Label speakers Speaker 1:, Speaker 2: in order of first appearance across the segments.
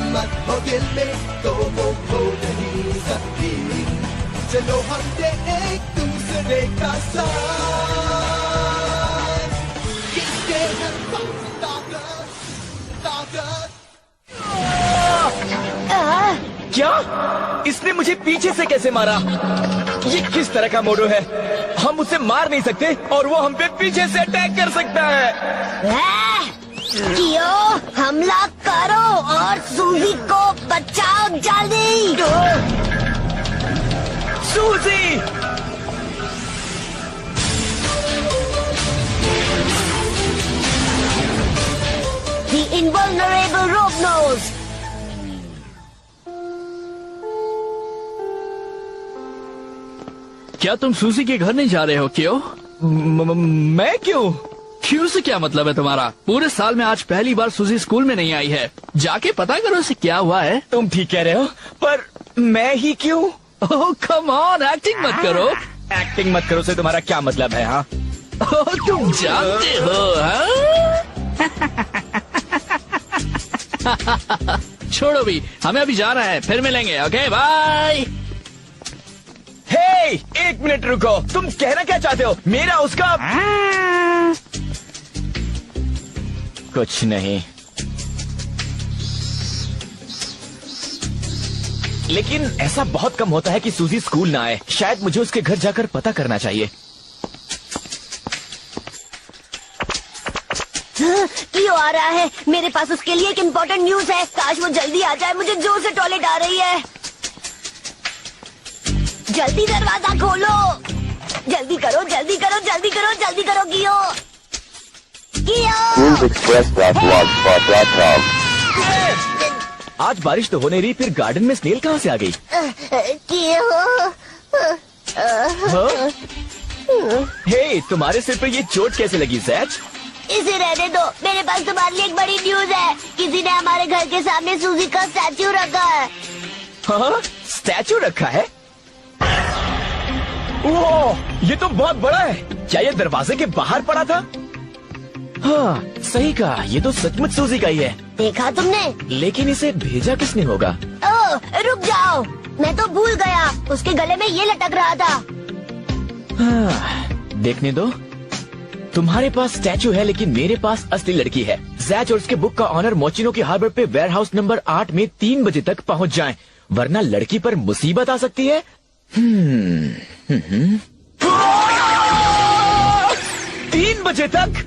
Speaker 1: मत हो दिल में तो वो खो नहीं सकती। चलो हम दे एक दूसरे का साथ, किसके हम ताकत ताकत।
Speaker 2: क्या? इसने मुझे पीछे से कैसे मारा? ये किस तरह का मोडो है? हम उसे मार नहीं सकते और वो हम पे पीछे से अटैक कर सकता है।
Speaker 3: कियो, हमला करो और सूजी को बचाओ जल्दी।
Speaker 2: सूजी!
Speaker 3: The invulnerable rope nose.
Speaker 4: क्या तुम सूजी के घर नहीं जा रहे हो क्यों?
Speaker 2: मैं क्यों?
Speaker 4: क्यों से क्या मतलब है तुम्हारा? पूरे साल में आज पहली बार सूजी स्कूल में नहीं आई है। जाके पता करो उसे क्या हुआ है।
Speaker 2: तुम ठीक कह रहे हो, पर मैं ही क्यों?
Speaker 4: ओह कम ऑन, एक्टिंग मत करो।
Speaker 2: एक्टिंग मत करो से तुम्हारा क्या मतलब है? हाँ,
Speaker 4: ओह तुम जानते हो। हाँ? छोड़ो भी, हमें अभी जाना है, फिर मिलेंगे। Okay bye.
Speaker 2: हे, एक मिनट रुको, तुम कहना क्या चाहते हो? मेरा उसका कुछ नहीं, लेकिन ऐसा बहुत कम होता है कि सूजी स्कूल ना आए। शायद मुझे उसके घर जाकर पता करना चाहिए।
Speaker 3: क्यों आ रहा है? मेरे पास उसके लिए एक इम्पोर्टेंट न्यूज है। काश वो जल्दी आ जाए, मुझे जोर से टॉयलेट आ रही है। जल्दी दरवाजा खोलो, जल्दी करो जल्दी करो जल्दी करो जल्दी करो कियो।
Speaker 2: आज बारिश तो होने रही, फिर गार्डन में स्नेल कहाँ से आ गई? हे, तुम्हारे सिर पे ये चोट कैसे लगी जैच?
Speaker 3: इसे रहने दो, मेरे पास तुम्हारे लिए एक बड़ी न्यूज है। किसी ने हमारे घर के सामने सूजी का स्टैचू रखा है।
Speaker 2: हाँ, स्टैचू रखा है? ओह, ये तो बहुत बड़ा है। क्या ये दरवाजे के बाहर पड़ा था? हाँ, सही कहा, ये तो सचमुच सूजी का ही है।
Speaker 3: देखा तुमने?
Speaker 2: लेकिन इसे भेजा किसने होगा?
Speaker 3: ओह, रुक जाओ, मैं तो भूल गया, उसके गले में ये लटक रहा था।
Speaker 2: हाँ, देखने दो। तुम्हारे पास स्टैचू है, लेकिन मेरे पास असली लड़की है। जैच और उसके बुक का ऑनर मोचिनो के हार्बर पे वेयरहाउस नंबर 8 में 3 बजे तक पहुंच जाएं, वरना लड़की पर मुसीबत आ सकती है। 3 बजे तक?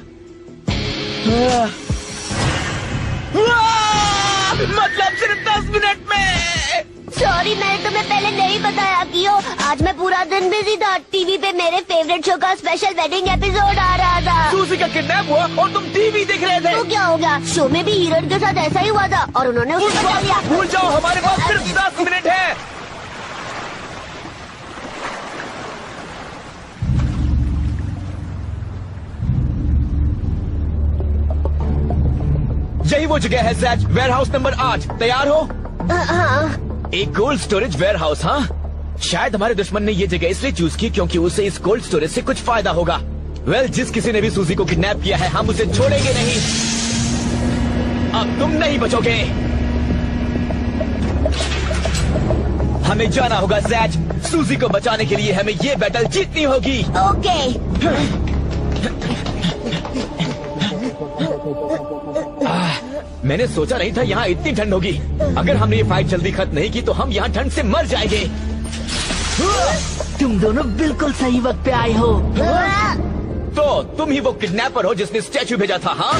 Speaker 2: मतलब सिर्फ 10 मिनट में।
Speaker 3: सॉरी, मैंने तुम्हें पहले नहीं बताया कियो। आज मैं पूरा दिन बिजी था। टीवी पे मेरे फेवरेट शो का स्पेशल वेडिंग एपिसोड आ रहा था।
Speaker 2: सूजी का किडनैप हुआ और तुम टीवी देख रहे थे।
Speaker 3: तो क्या हो गया? शो में भी हीरोइन के साथ ऐसा ही हुआ था और उन्होंने उसे बचा लिया।
Speaker 2: भूल जाओ, हमारे पास सिर्फ 10 मिनट है। यही वो जगह है जैच, वेयरहाउस नंबर 8। तैयार हो?
Speaker 3: हाँ।
Speaker 2: एक कोल्ड स्टोरेज वेयरहाउस। हाँ, शायद हमारे दुश्मन ने ये जगह इसलिए चूज की क्योंकि उसे इस कोल्ड स्टोरेज से कुछ फायदा होगा। वेल, जिस किसी ने भी सूजी को किडनैप किया है, हम उसे छोड़ेंगे नहीं। अब तुम नहीं बचोगे। हमें जाना होगा जैच। सूजी को बचाने के लिए हमें ये बैटल जीतनी होगी।
Speaker 3: ओके।
Speaker 2: मैंने सोचा नहीं था यहाँ इतनी ठंड होगी। अगर हमने ये फाइट जल्दी खत्म नहीं की तो हम यहाँ ठंड से मर जाएंगे।
Speaker 4: तुम दोनों बिल्कुल सही वक्त पे आए हो।
Speaker 2: तो तुम ही वो किडनैपर हो जिसने स्टैचू भेजा था? हाँ,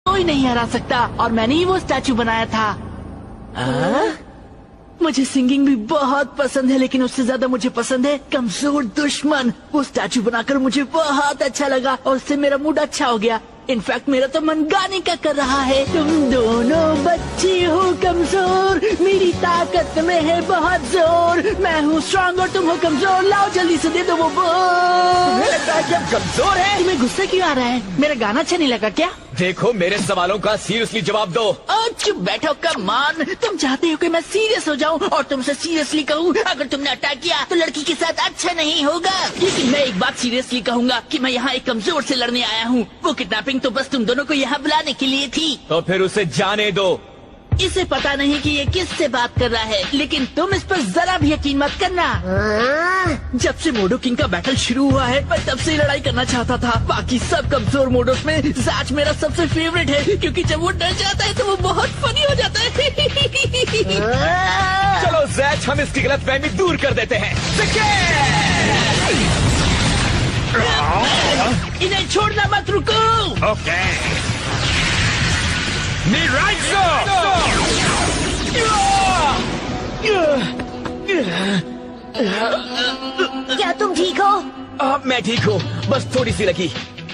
Speaker 4: कोई नहीं हरा सकता और मैंने ही वो स्टैचू बनाया था। मुझे सिंगिंग भी बहुत पसंद है, लेकिन उससे ज्यादा मुझे पसंद है कमजोर दुश्मन। वो स्टैचू बनाकर मुझे बहुत अच्छा लगा और उससे मेरा मूड अच्छा हो गया। इनफैक्ट मेरा तो मन गाने का कर रहा है। तुम दोनों बच्चे हो कमजोर, मेरी ताकत में है बहुत जोर। मैं हूँ स्ट्रॉन्ग और तुम हो कमजोर, लाओ जल्दी से दे दो वो बोल।
Speaker 2: मुझे लगता है कि हम कमजोर हैं।
Speaker 4: तुम्हें गुस्सा क्यों आ रहा है? मेरा गाना अच्छा नहीं लगा क्या?
Speaker 2: देखो, मेरे सवालों का सीरियसली जवाब दो।
Speaker 4: चुप बैठो कमान। तुम चाहते हो कि मैं सीरियस हो जाऊं और तुमसे सीरियसली कहूं अगर तुमने अटैक किया तो लड़की के साथ अच्छा नहीं होगा। लेकिन मैं एक बात सीरियसली कहूंगा कि मैं यहाँ एक कमजोर से लड़ने आया हूँ। वो किडनैपिंग तो बस तुम दोनों को यहाँ बुलाने के लिए थी।
Speaker 2: तो फिर उसे जाने दो।
Speaker 4: इसे पता नहीं कि ये किससे बात कर रहा है, लेकिन तुम इस पर जरा भी यकीन मत करना। जब से मोडो किंग का बैटल शुरू हुआ है मैं तब से लड़ाई करना चाहता था। बाकी सब कमजोर मोडोस में जैच मेरा सबसे फेवरेट है, क्योंकि जब वो डर जाता है तो वो बहुत फनी हो जाता है।
Speaker 2: चलो जैच, हम इसकी गलतफहमी दूर कर देते हैं।
Speaker 4: इन्हें छोड़ना मत, रुको।
Speaker 5: ओके, मिराइज़ो!
Speaker 3: क्या तुम ठीक हो?
Speaker 2: मैं ठीक हूँ, बस थोड़ी सी लगी।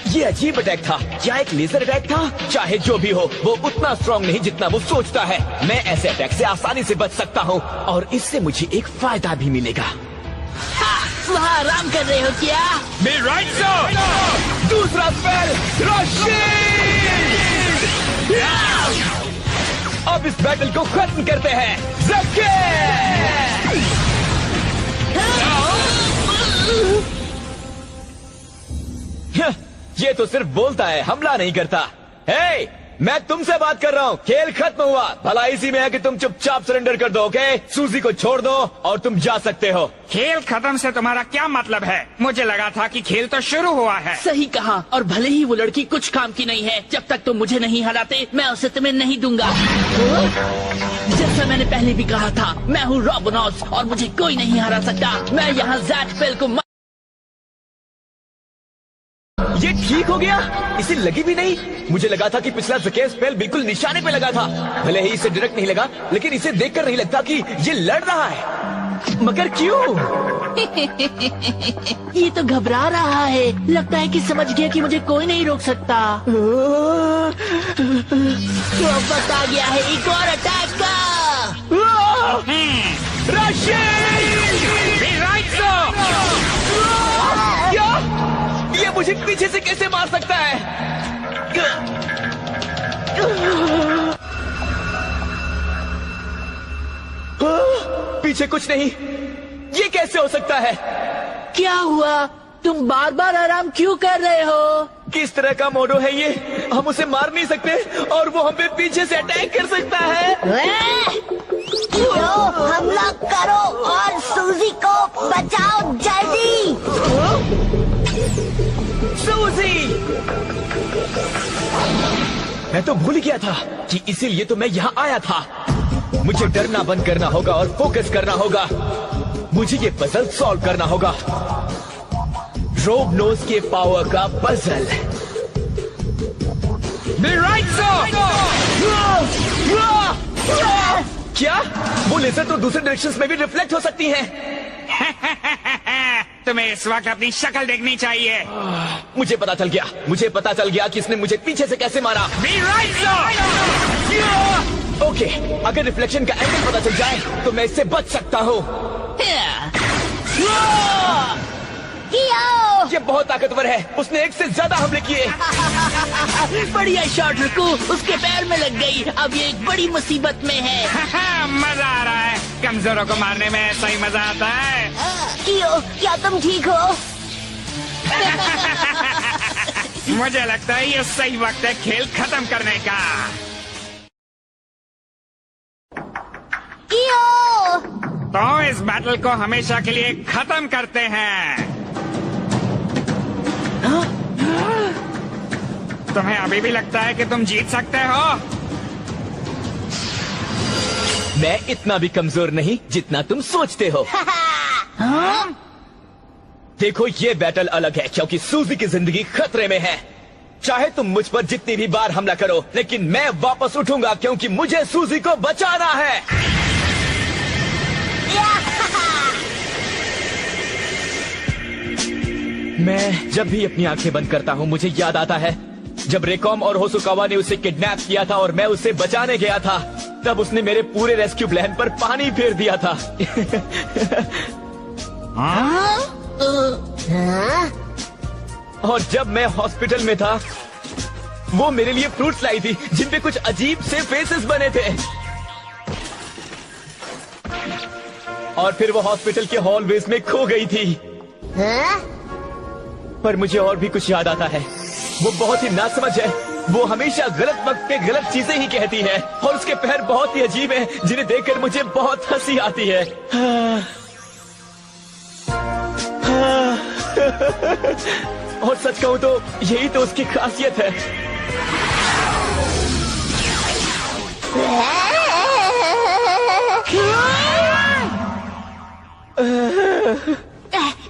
Speaker 2: ये अजीब अटैक था, क्या एक लेजर अटैक था? चाहे जो भी हो, वो उतना स्ट्रॉन्ग नहीं जितना वो सोचता है। मैं ऐसे अटैक से आसानी से बच सकता हूँ और इससे मुझे एक फायदा भी मिलेगा।
Speaker 4: वहाँ आराम कर रहे हो क्या?
Speaker 5: मिराइज़ो!
Speaker 2: दूसरा स्पेल, अब इस बैटल को खत्म करते हैं। ज़के! ये तो सिर्फ बोलता है, हमला नहीं करता। हे, मैं तुमसे बात कर रहा हूँ। खेल खत्म हुआ। भला इसी में है कि तुम चुपचाप सरेंडर कर दो। ओके, सूजी को छोड़ दो और तुम जा सकते हो।
Speaker 5: खेल खत्म से तुम्हारा क्या मतलब है? मुझे लगा था कि खेल तो शुरू हुआ है।
Speaker 4: सही कहा, और भले ही वो लड़की कुछ काम की नहीं है, जब तक तुम मुझे नहीं हराते मैं उसे तुम्हें नहीं दूंगा। जैसा मैंने पहले भी कहा था, मैं हूँ रॉबनॉस और मुझे कोई नहीं हरा सकता। मैं यहाँ ज़ैच स्पेल को
Speaker 2: ये ठीक हो गया? इसे लगी भी नहीं। मुझे लगा था कि पिछला ज़के स्पेल बिल्कुल निशाने पे लगा था। भले ही इसे डायरेक्ट नहीं लगा, लेकिन इसे देखकर नहीं लगता कि ये लड़ रहा है। मगर क्यों?
Speaker 4: ये तो घबरा रहा है। लगता है कि समझ गया कि मुझे कोई नहीं रोक सकता। तो अब वक्त आ गया है एक और अटैक का।
Speaker 2: क्या? ये मुझे पीछे से कैसे मार सकता है? पीछे कुछ नहीं। ये कैसे हो सकता है?
Speaker 4: क्या हुआ? तुम बार बार आराम क्यों कर रहे हो?
Speaker 2: किस तरह का मोडो है ये? हम उसे मार नहीं सकते और वो हम पे पीछे से अटैक कर सकता है।
Speaker 3: हमला करो और सूजी को बचाओ जल्दी।
Speaker 2: सूजी! मैं तो भूल गया था कि इसीलिए तो मैं यहाँ आया था। मुझे डरना बंद करना होगा और फोकस करना होगा। मुझे ये पजल सॉल्व करना होगा। रोबनोस के पावर का पजल। क्या? वो लेजर तो दूसरे डायरेक्शंस में भी रिफ्लेक्ट हो सकती हैं।
Speaker 5: तुम्हें इस वक्त अपनी शक्ल देखनी चाहिए।
Speaker 2: मुझे पता चल गया कि इसने मुझे पीछे से कैसे मारा। ओके, अगर रिफ्लेक्शन का एंगल पता चल जाए तो मैं इससे बच सकता हूँ। ये बहुत ताकतवर है। उसने एक से ज्यादा हमले किए।
Speaker 4: बढ़िया शॉट रुको, उसके पैर में लग गई। अब ये एक बड़ी मुसीबत में है।
Speaker 5: मजा आ रहा है। कमजोरों को मारने में ऐसा ही मजा आता है।
Speaker 3: कियो, क्या तुम ठीक हो?
Speaker 5: मुझे लगता है ये सही वक्त है खेल खत्म करने का।
Speaker 3: कियो!
Speaker 5: तो इस बैटल को हमेशा के लिए खत्म करते हैं। तुम्हें अभी भी लगता है कि तुम जीत सकते हो?
Speaker 2: मैं इतना भी कमजोर नहीं जितना तुम सोचते हो। देखो, ये बैटल अलग है क्योंकि सूजी की जिंदगी खतरे में है। चाहे तुम मुझ पर जितनी भी बार हमला करो, लेकिन मैं वापस उठूंगा क्योंकि मुझे सूजी को बचाना है। मैं जब भी अपनी आंखें बंद करता हूँ मुझे याद आता है जब रेकॉम और होसुकावा ने उसे किडनैप किया था और मैं उसे बचाने गया था, तब उसने मेरे पूरे रेस्क्यू प्लान पर पानी फेर दिया था। और जब मैं हॉस्पिटल में था, वो मेरे लिए फ्रूट्स लाई थी जिन पे कुछ अजीब से फेसेस बने थे। और फिर वो हॉस्पिटल के हॉलवेज में खो गई थी। पर मुझे और भी कुछ याद आता है। वो बहुत ही नासमझ है। वो हमेशा गलत वक्त पे गलत चीजें ही कहती है और उसके पैर बहुत ही अजीब हैं, जिन्हें देखकर मुझे बहुत हंसी आती है। और सच कहूं तो यही तो उसकी खासियत है।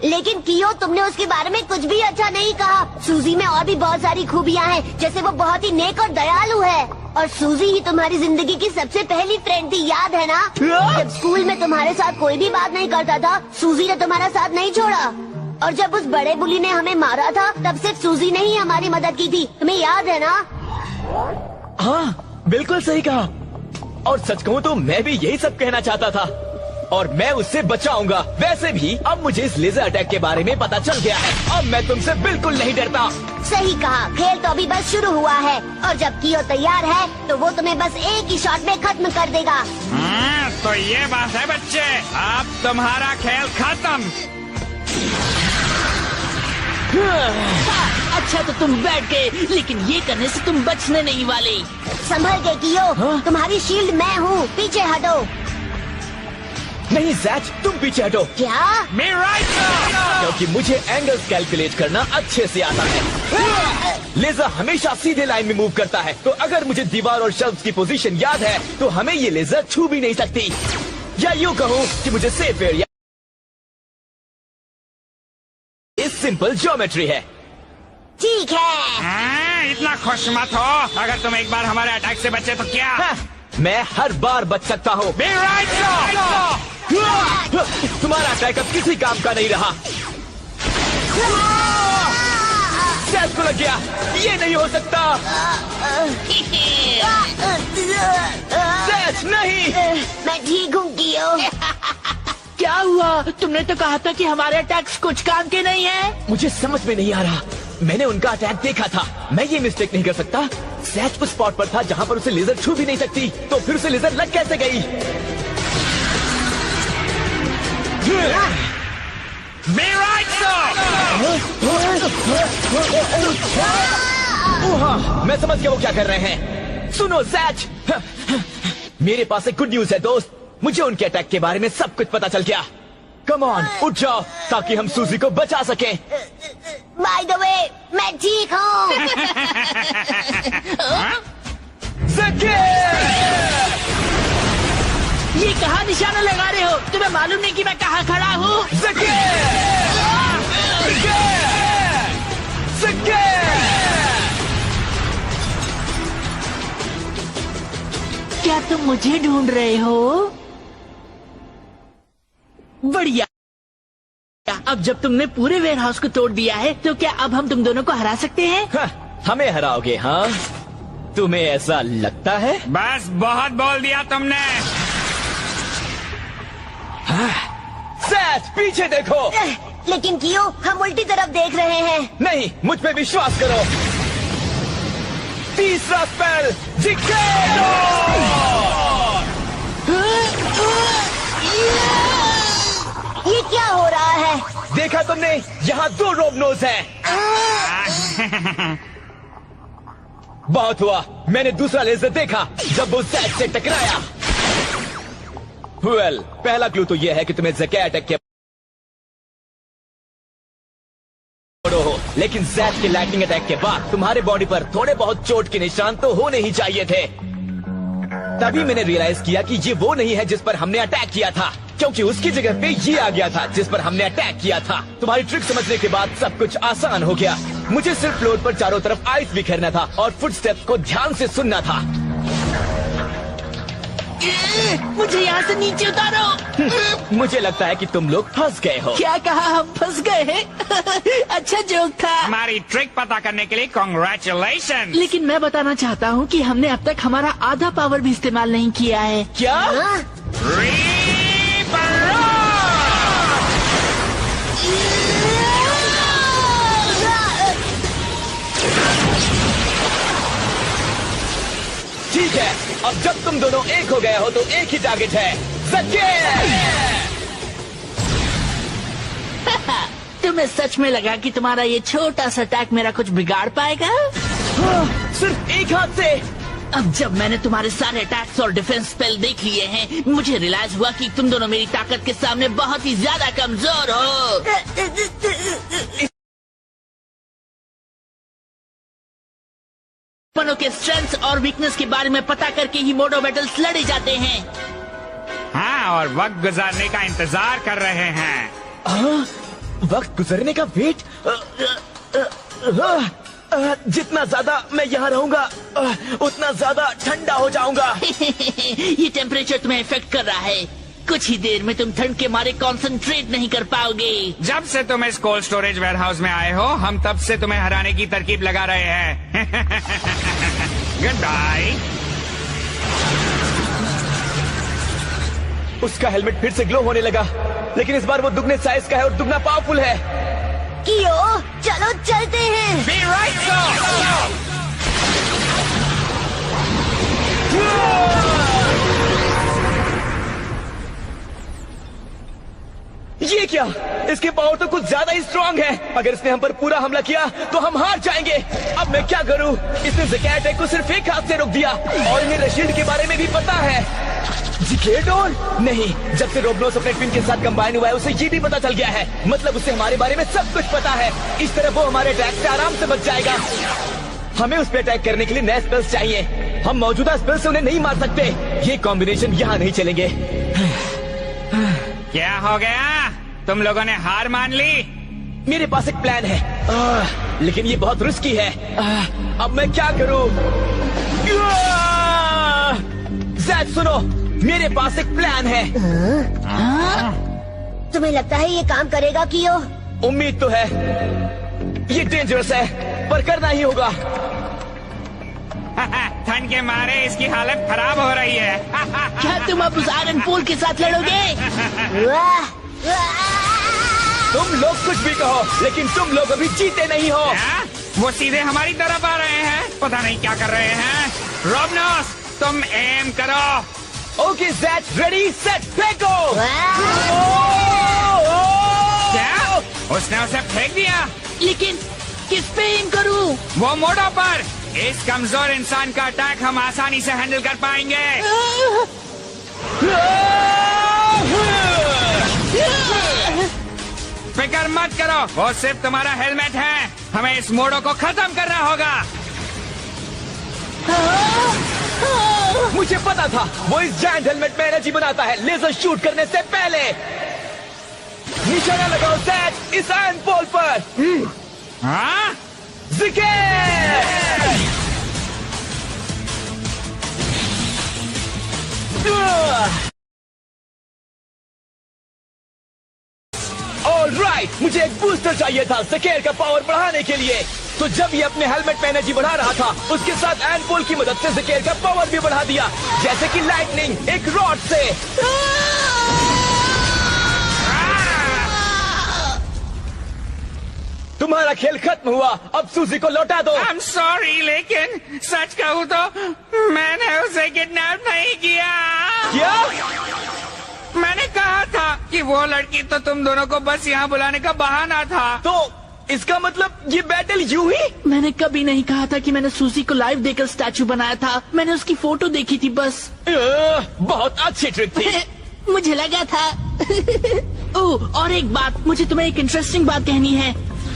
Speaker 3: लेकिन कियो, तुमने उसके बारे में कुछ भी अच्छा नहीं कहा। सूजी में और भी बहुत सारी खूबियां हैं, जैसे वो बहुत ही नेक और दयालु है। और सूजी ही तुम्हारी जिंदगी की सबसे पहली फ्रेंड थी, याद है ना? जब स्कूल में तुम्हारे साथ कोई भी बात नहीं करता था, सूजी ने तुम्हारा साथ नहीं छोड़ा। और जब उस बड़े बुली ने हमें मारा था, तब सिर्फ सूजी ने ही हमारी मदद की थी, तुम्हें याद है ना?
Speaker 2: हाँ, बिल्कुल सही कहा। और सच कहूं तो मैं भी यही सब कहना चाहता था। और मैं उससे बचाऊंगा। वैसे भी अब मुझे इस लेजर अटैक के बारे में पता चल गया है। अब मैं तुमसे बिल्कुल नहीं डरता।
Speaker 3: सही कहा, खेल तो अभी बस शुरू हुआ है। और जब कियो तैयार है, तो वो तुम्हें बस एक ही शॉट में खत्म कर देगा।
Speaker 5: तो ये बात है बच्चे, अब तुम्हारा खेल खत्म।
Speaker 4: अच्छा तो तुम बैठ गए, लेकिन ये करने से तुम बचने नहीं वाले।
Speaker 3: संभल के कियो, तुम्हारी शील्ड मैं हूँ, पीछे हटो।
Speaker 2: नहीं जैच, तुम पीछे हटो।
Speaker 3: क्या?
Speaker 2: क्योंकि मुझे एंगल्स कैलकुलेट करना अच्छे से आता है। लेजर हमेशा सीधे लाइन में मूव करता है, तो अगर मुझे दीवार और शेल्फ की पोजीशन याद है, तो हमें ये लेजर छू भी नहीं सकती। या यूँ कहूँ कि मुझे सेफ एरिया इस सिंपल ज्योमेट्री है।
Speaker 3: ठीक है।
Speaker 5: इतना खुश मत हो। अगर तुम एक बार हमारे अटैक से बचे तो क्या?
Speaker 2: मैं हर बार बच सकता हूँ। तुम्हारा अटैक अब किसी काम का नहीं रहा। सेल्फ को लग गया। ये नहीं हो सकता। सेल्फ नहीं।
Speaker 3: मैं ठीक हूँ कियो।
Speaker 4: क्या हुआ? तुमने तो कहा था कि हमारे अटैक्स कुछ काम के नहीं है।
Speaker 2: मुझे समझ में नहीं आ रहा। मैंने उनका अटैक देखा था। मैं ये मिस्टेक नहीं कर सकता। सैच उस स्पॉट पर था जहाँ पर उसे लेजर छू भी नहीं सकती, तो फिर उसे लेजर लग कैसे गई? मैं समझ गया वो क्या कर रहे हैं। सुनो सैच, मेरे पास एक गुड न्यूज है दोस्त। मुझे उनके अटैक के बारे में सब कुछ पता चल गया। कम ऑन, उठ जाओ ताकि हम सूजी को बचा सकें।
Speaker 3: बाय द वे, मैं ठीक हूँ।
Speaker 4: ये कहाँ निशाना लगा रहे हो? तुम्हें मालूम नहीं कि मैं कहाँ खड़ा हूँ? क्या तुम मुझे ढूंढ रहे हो? बढ़िया। अब जब तुमने पूरे वेयरहाउस को तोड़ दिया है, तो क्या अब हम तुम दोनों को हरा सकते हैं?
Speaker 2: हमें हराओगे? हाँ, तुम्हें ऐसा लगता है?
Speaker 5: बस बहुत बोल दिया तुमने।
Speaker 2: सैच, पीछे देखो।
Speaker 3: लेकिन कियो, हम उल्टी तरफ देख रहे हैं।
Speaker 2: नहीं, मुझ पे विश्वास करो। तीसरा स्पेल, जिकेरो।
Speaker 3: ये क्या हो रहा है?
Speaker 2: देखा तुमने? यहाँ 2 रोबनोज हैं। बहुत हुआ। मैंने दूसरा लेजर देखा जब वो सैच से टकराया। पहला क्लू तो यह है कि तुम्हें ज़के अटैक के हो, लेकिन जैक के लाइटनिंग अटैक के बाद तुम्हारे बॉडी पर थोड़े बहुत चोट के निशान तो होने ही चाहिए थे। तभी मैंने रियलाइज किया कि ये वो नहीं है जिस पर हमने अटैक किया था, क्योंकि उसकी जगह पे ये आ गया था जिस पर हमने अटैक किया था। तुम्हारी ट्रिक समझने के बाद सब कुछ आसान हो गया। मुझे सिर्फ फ्लोर पर चारों तरफ आइस बिखेरना था और फुटस्टेप्स को ध्यान से सुनना था।
Speaker 4: मुझे यहाँ से नीचे उतारो।
Speaker 2: मुझे लगता है कि तुम लोग फंस गए हो।
Speaker 4: क्या कहा, हम फंस गए हैं? अच्छा जोक था।
Speaker 5: हमारी ट्रिक पता करने के लिए कांग्रेचुलेशन।
Speaker 4: लेकिन मैं बताना चाहता हूँ कि हमने अब तक हमारा आधा पावर भी इस्तेमाल नहीं किया है।
Speaker 2: क्या? ठीक है, अब जब तुम दोनों एक हो गए हो तो एक ही टारगेट है, ज़केर।
Speaker 4: तुम्हें सच में लगा कि तुम्हारा ये छोटा सा अटैक मेरा कुछ बिगाड़ पाएगा?
Speaker 2: सिर्फ एक हाथ से।
Speaker 4: अब जब मैंने तुम्हारे सारे अटैक्स और डिफेंस स्पेल देख लिए हैं, मुझे रियलाइज हुआ कि तुम दोनों मेरी ताकत के सामने बहुत ही ज्यादा कमजोर हो। दुश्मनों के स्ट्रेंथ और वीकनेस के बारे में पता करके ही मोडो बैटल्स लड़े जाते हैं।
Speaker 5: हाँ, और वक्त गुजारने का इंतजार कर रहे हैं।
Speaker 2: वक्त गुजरने का वेट? जितना ज्यादा मैं यहाँ रहूंगा उतना ज्यादा ठंडा हो जाऊंगा।
Speaker 4: ये टेम्परेचर तुम्हें इफेक्ट कर रहा है। कुछ ही देर में तुम ठंड के मारे कंसंट्रेट नहीं कर पाओगे।
Speaker 5: जब से तुम इस कोल्ड स्टोरेज वेयरहाउस में आए हो, हम तब से तुम्हें हराने की तरकीब लगा रहे हैं। Good bye.
Speaker 2: उसका हेलमेट फिर से ग्लो होने लगा, लेकिन इस बार वो दुगने साइज का है और दुगना पावरफुल है।
Speaker 3: कियो, चलो चलते हैं।
Speaker 5: Be right, sir.
Speaker 2: ये क्या? इसके पावर तो कुछ ज्यादा ही स्ट्रांग है। अगर इसने हम पर पूरा हमला किया तो हम हार जाएंगे। अब मैं क्या करूं? इसने ज़केर अटैक को सिर्फ एक हाथ से रोक दिया और इन्हें रशील्ड के बारे में भी पता है। ज़केर नहीं, जब से रोब्लोस अपने ट्विन के साथ कंबाइन हुआ है उसे ये भी पता चल गया है। मतलब उसे हमारे बारे में सब कुछ पता है। इस तरह वो हमारे अटैक से आराम से बच जाएगा। हमें उस पर अटैक करने के लिए नए स्पेल्स चाहिए। हम मौजूदा स्पेल से उन्हें नहीं मार सकते। ये कॉम्बिनेशन यहाँ नहीं चलेंगे।
Speaker 5: क्या हो गया? तुम लोगों ने हार मान ली?
Speaker 2: मेरे पास एक प्लान है, लेकिन ये बहुत रिस्की है। अब मैं क्या करूं? ज़ैक सुनो, मेरे पास एक प्लान है।
Speaker 3: तुम्हें लगता है ये काम करेगा कियो?
Speaker 2: उम्मीद तो है। ये डेंजरस है, पर करना ही होगा।
Speaker 5: ठंड के मारे इसकी हालत खराब हो रही है।
Speaker 4: क्या तुम अब उस आयरन पोल के साथ लड़ोगे?
Speaker 2: तुम लोग कुछ भी कहो, लेकिन तुम लोग अभी जीते नहीं हो।
Speaker 5: क्या? वो सीधे हमारी तरफ आ रहे हैं। पता नहीं क्या कर रहे हैं। रोबनोस, तुम एम करो।
Speaker 2: ओके ज़ैक, रेडी सेट फेंको।
Speaker 5: क्या? उसने उसे फेंक दिया?
Speaker 4: लेकिन किस पे एम करूं?
Speaker 5: वो मोड़ो पर। इस कमजोर इंसान का अटैक हम आसानी से हैंडल कर पाएंगे। फिक्र मत करो, वो सिर्फ तुम्हारा हेलमेट है। हमें इस मोड़ो को खत्म करना होगा।
Speaker 2: मुझे पता था, वो इस जायंट हेलमेट में एनर्जी बनाता है लेजर शूट करने से पहले। निशाना लगाओ ज़ैक, इस आयरन पोल पर।
Speaker 5: हाँ?
Speaker 2: ज़केर! ऑलराइट, मुझे एक बूस्टर चाहिए था ज़केर का पावर बढ़ाने के लिए। तो जब ये अपने हेलमेट में एनर्जी बढ़ा रहा था, उसके साथ आयरन पोल की मदद से ज़केर का पावर भी बढ़ा दिया, जैसे कि लाइटनिंग एक रॉड से। तुम्हारा खेल खत्म हुआ, अब सूजी को लौटा दो।
Speaker 5: I'm sorry, लेकिन सच कहूँ तो मैंने उसे किडनैप नहीं किया।
Speaker 2: क्या?
Speaker 5: मैंने कहा था कि वो लड़की तो तुम दोनों को बस यहाँ बुलाने का बहाना था।
Speaker 2: तो इसका मतलब ये बैटल यूं ही?
Speaker 4: मैंने कभी नहीं कहा था कि मैंने सूजी को लाइव देखकर स्टैचू बनाया था। मैंने उसकी फोटो देखी थी बस।
Speaker 2: बहुत अच्छी ट्रिक थी।
Speaker 4: मुझे लगा था। ओह, और एक बात, मुझे तुम्हें एक इंटरेस्टिंग बात कहनी है।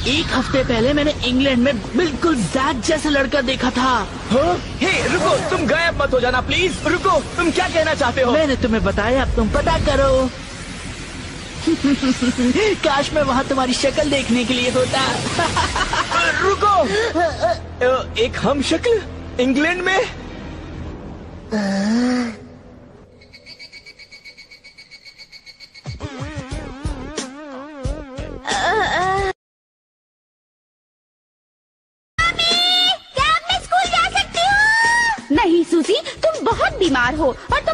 Speaker 4: एक हफ्ते पहले मैंने इंग्लैंड में बिल्कुल ज़ैक जैसा लड़का देखा था।
Speaker 2: हे, रुको, तुम गायब मत हो जाना प्लीज। रुको, तुम क्या कहना चाहते हो?
Speaker 4: मैंने तुम्हें बताया, अब तुम पता करो। काश मैं वहाँ तुम्हारी शक्ल देखने के लिए होता।
Speaker 2: रुको, एक हम शक्ल इंग्लैंड में?
Speaker 6: हो और तुम